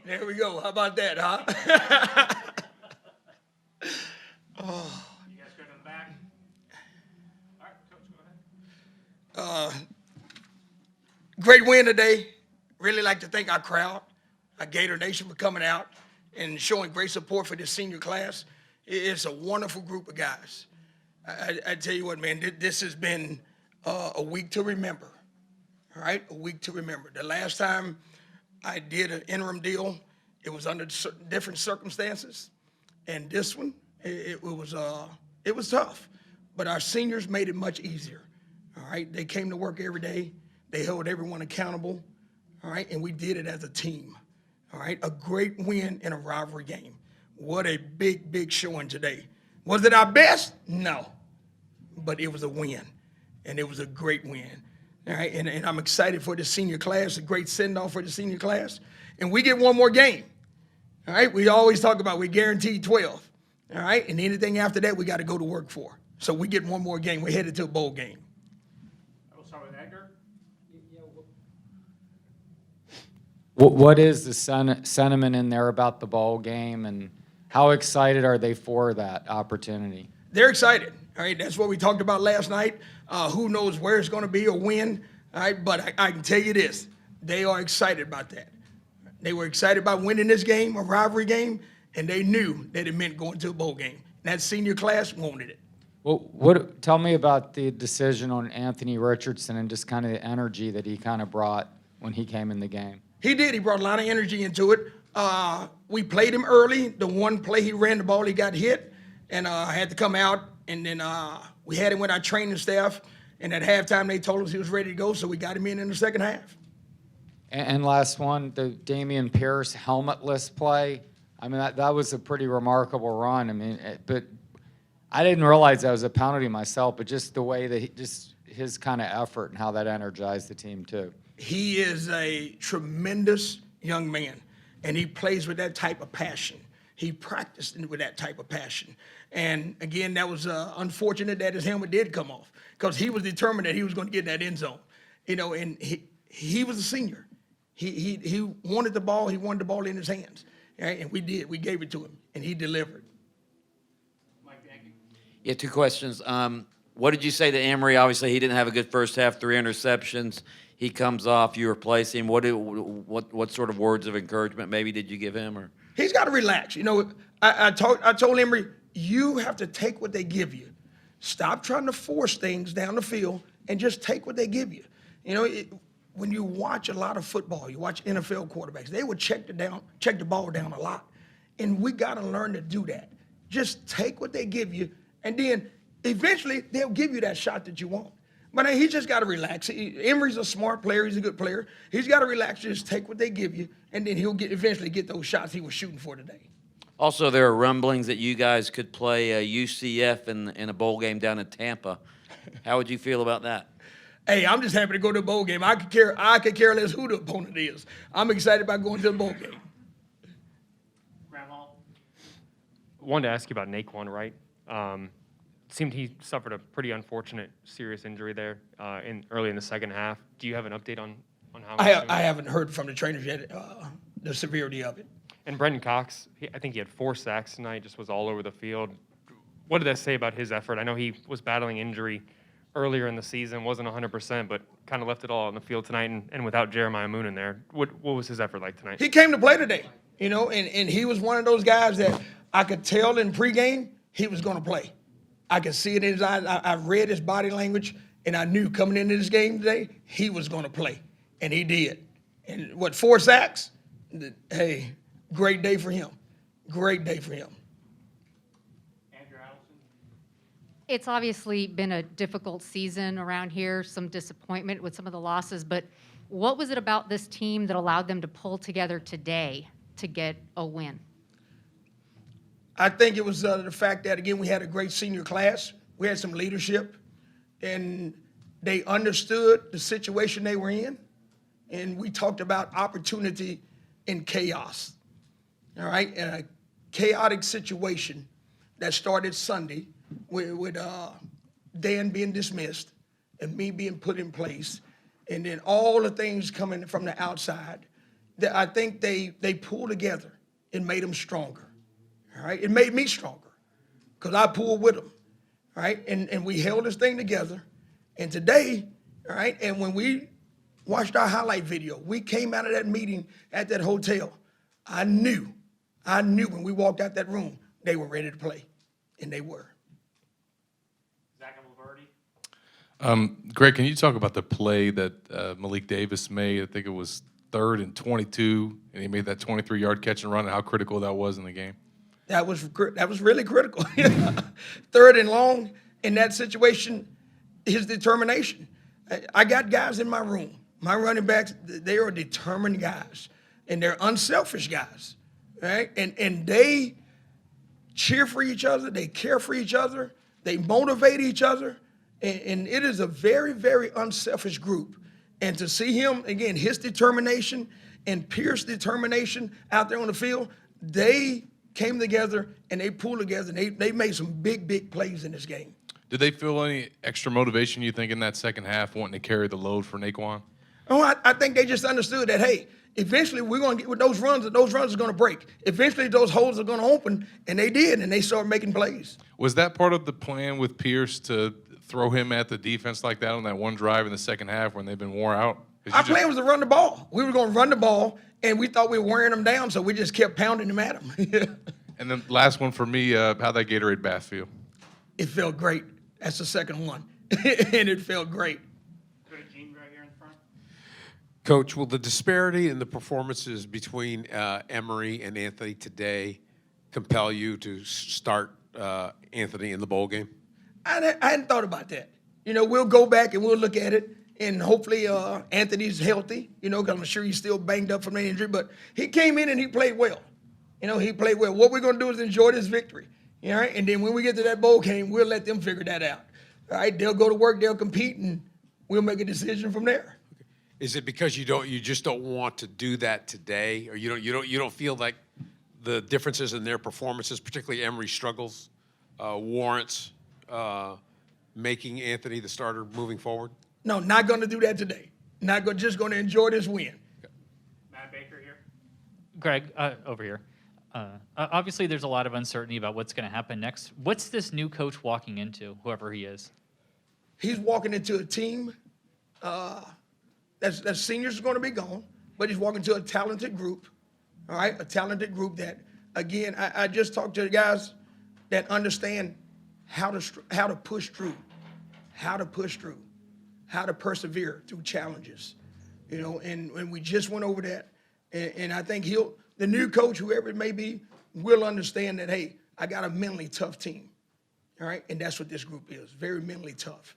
There we go. How about that, huh? Oh, You guys go to the back. All right, Coach, go ahead. great win today. Really like to thank our crowd, our Gator Nation for coming out and showing great support for this senior class. It's a wonderful group of guys. I tell you what, man, this has been a week to remember. All right, a week to remember. The last time I did an interim deal, it was under different circumstances, and this one, it was tough. But our seniors made it much easier. All right, they came to work every day. They held everyone accountable. All right, and we did it as a team. All right, a great win in a rivalry game. What a big showing today. Was it our best? No, but it was a win, and it was a great win. All right, and I'm excited for the senior class, a great send-off for the senior class. And we get one more game. All right, we always talk about we guaranteed 12. All right, and anything after that, we got to go to work for. So we get one more game. We're headed to a bowl game. I will start with Edgar. What is the sentiment in there about the bowl game, and how excited are they for that opportunity? They're excited. All right, that's what we talked about last night. Who knows where it's going to be or when? All right, but I can tell you this: they are excited about that. They were excited about winning this game, a rivalry game, and they knew that it meant going to a bowl game. That senior class wanted it. Well, tell me about the decision on Anthony Richardson and just kind of the energy that he kind of brought when he came in the game. He did. He brought a lot of energy into it. We played him early. The one play he ran the ball, he got hit, and had to come out. And then we had him with our training staff. And at halftime, they told us he was ready to go, so we got him in the second half. And last one, the Damian Pierce helmetless play. I mean, that was a pretty remarkable run. I mean, but I didn't realize that was a penalty myself, but just the way that just his kind of effort and how that energized the team too. He is a tremendous young man, and he plays with that type of passion. He practiced with that type of passion. And again, that was unfortunate that his helmet did come off because he was determined that he was going to get in that end zone. You know, and he was a senior. He wanted the ball. He wanted the ball in his hands. Right? And we did. We gave it to him, and he delivered. Mike, thank you. Yeah, two questions. What did you say to Emery? Obviously, he didn't have a good first half, 3 interceptions. He comes off, you replace him. What sort of words of encouragement maybe did you give him? Or He's got to relax. You know, I told Emery, you have to take what they give you. Stop trying to force things down the field and just take what they give you. You know, when you watch a lot of football, you watch NFL quarterbacks, they would check the ball down a lot. And we got to learn to do that. Just take what they give you, and then eventually they'll give you that shot that you want. But he just got to relax. Emery's a smart player. He's a good player. He's got to relax, just take what they give you, and then he'll eventually get those shots he was shooting for today. also, there are rumblings that you guys could play UCF in a bowl game down in Tampa. How would you feel about that? Hey, I'm just happy to go to a bowl game. I could care less who the opponent is. I'm excited about going to the bowl game. Graham Hall. Wanted to ask you about Naquan Wright. Seemed he suffered a pretty unfortunate, serious injury there early in the second half. Do you have an update on how? I haven't heard from the trainers yet the severity of it. And Brenton Cox, I think he had 4 sacks tonight. Just was all over the field. What did that say about his effort? I know he was battling injury earlier in the season, wasn't 100%, but kind of left it all on the field tonight. And without Jeremiah Moon in there, what was his effort like tonight? He came to play today, you know, and he was one of those guys that I could tell in pregame he was going to play. I could see it in his eyes. I read his body language, and I knew coming into this game today he was going to play, and he did. And 4 sacks? Hey, great day for him. Great day for him. Andrew Allison. It's obviously been a difficult season around here, some disappointment with some of the losses, but what was it about this team that allowed them to pull together today to get a win? I think it was the fact that, again, we had a great senior class. We had some leadership, and they understood the situation they were in, and we talked about opportunity in chaos, all right? And a chaotic situation that started Sunday with Dan being dismissed and me being put in place, and then all the things coming from the outside. that I think they pulled together and made them stronger. All right, it made me stronger because I pulled with them. All right, and we held this thing together. And today, all right, and when we watched our highlight video, we came out of that meeting at that hotel. I knew when we walked out that room, they were ready to play, and they were. Zach and Laverty. Greg, can you talk about the play that Malik Davis made? I think it was 3rd and 22, and he made that 23-yard catch and run, and how critical that was in the game. That was really critical. 3rd and long in that situation, his determination. I got guys in my room. My running backs, they are determined guys, and they're unselfish guys, right? And they cheer for each other, they care for each other, they motivate each other, and it is a very, very unselfish group. And to see him, again, his determination and Pierce's determination out there on the field, they came together and they pulled together and they made some big, big plays in this game. Did they feel any extra motivation, you think, in that second half, wanting to carry the load for Naquan? Oh, I think they just understood that, hey, eventually we're going to get with those runs, and those runs are going to break. Eventually those holes are going to open, and they did, and they started making plays. Was that part of the plan with Pierce to throw him at the defense like that on that one drive in the second half when they've been wore out? Our plan was to run the ball. We were going to run the ball, and we thought we were wearing them down, so we just kept pounding them at them. And then last one for me, how'd that Gatorade bath feel? It felt great. That's the second one, and it felt great. Go to Gene right here in front. Coach, will the disparity in the performances between Emory and Anthony today compel you to start Anthony in the bowl game? I hadn't thought about that. You know, we'll go back and we'll look at it, and hopefully Anthony's healthy, you know, because I'm sure he's still banged up from the injury, but he came in and he played well. You know, he played well. What we're going to do is enjoy this victory, all right? And then when we get to that bowl game, we'll let them figure that out, all right? They'll go to work, they'll compete, and we'll make a decision from there. Is it because you just don't want to do that today, or you don't feel like the differences in their performances, particularly Emory's struggles, warrants making Anthony the starter moving forward? No, not going to do that today. Just going to enjoy this win. Matt Baker here. Greg, over here. Obviously, there's a lot of uncertainty about what's going to happen next. What's this new coach walking into, whoever he is? He's walking into a team that seniors are going to be gone, but he's walking to a talented group, all right? A talented group that, again, I just talked to the guys that understand how to push through, how to persevere through challenges, you know, and we just went over that. And I think the new coach, whoever it may be, will understand that, hey, I got a mentally tough team, all right? And that's what this group is, very mentally tough.